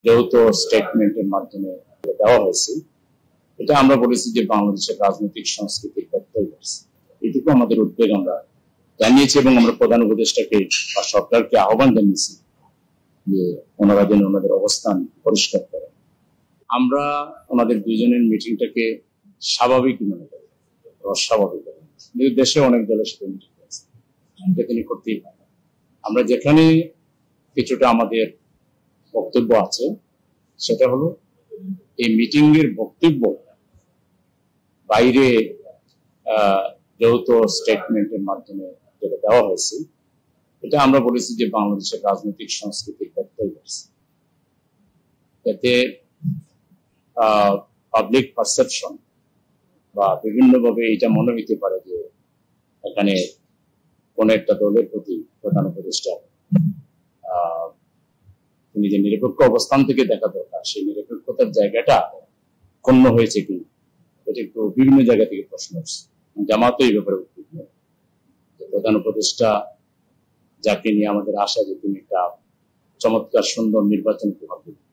যৌথ স্টেটমেন্টের মাধ্যমে দেওয়া হয়েছে। এটা আমরা বলেছি যে বাংলাদেশের রাজনৈতিক সংস্কৃতির ব্যত্যয় হয়েছে, এটুকু আমাদের উদ্বেগ আমরা জানিয়েছি এবং আমরা প্রধান উপদেষ্টাকে বা সরকারকে আহ্বান জানিয়েছি যে ওনারা যেন ওনাদের অবস্থান পরিষ্কার করেন। আমরা ওনাদের দুইজনের মিটিংটাকে স্বাভাবিক মনে করি, অস্বাভাবিক। দেশে অনেক দলের সাথে মিটিং হয়েছে, এটা তিনি করতেই পারেন। আমরা যেখানে কিছুটা আমাদের বক্তব্য আছে সেটা হলো এই মিটিং এর বক্তব্য বাইরে যৌথ স্টেটমেন্টের মাধ্যমে যেটা দেওয়া হয়েছে, এটা আমরা বলেছি যে বাংলাদেশের রাজনৈতিক সংস্কৃতির ব্যত্যয় হয়েছে। এতে পাবলিক পারসেপশন বা বিভিন্নভাবে এটা মনে হইতে পারে যে এখানে কোন একটা দলের প্রতি প্রধান উপদেষ্টা তিনি যে নিরপেক্ষ অবস্থান থেকে দেখা দরকার সেই নিরপেক্ষতার জায়গাটা ক্ষুণ্ণ হয়েছে কিনা, এটা একটু বিভিন্ন জায়গা থেকে প্রশ্ন হচ্ছে। জামাতও এই ব্যাপারে উদ্বিগ্ন। প্রধান উপদেষ্টা যাকে নিয়ে আমাদের আশা যে তিনি একটা চমৎকার সুন্দর নির্বাচন উপহার দেবেন,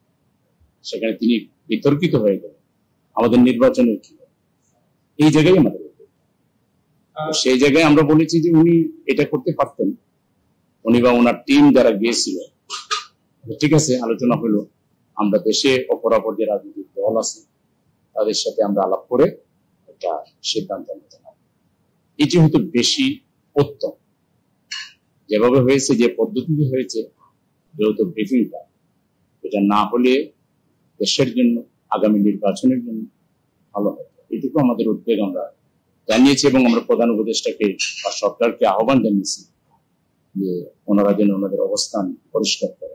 সেখানে তিনি বিতর্কিত হয়ে গেলেন আমাদের নির্বাচনের কি এই জায়গায় আমাদের সেই জায়গায় আমরা বলেছি যে উনি এটা করতে পারতেন, উনি বা ওনার টিম যারা গিয়েছিল, ঠিক আছে আলোচনা হলো, আমরা দেশে অপরাপর যে রাজনৈতিক দল আছে তাদের সাথে আমরা আলাপ করে একটা সিদ্ধান্ত নিতে হবে। এটি হয়তো বেশি উত্তম। যেভাবে হয়েছে, যে পদ্ধতিতে হয়েছে যৌথ ব্রিফিংটা, এটা না হলে দেশের জন্য আগামী নির্বাচনের জন্য ভালো হবে, এটুকু আমাদের উদ্বেগ আমরা জানিয়েছি এবং আমরা প্রধান উপদেষ্টাকে বা সরকারকে আহ্বান জানিয়েছি যে ওনারা যেন ওনাদের অবস্থান পরিষ্কার করে।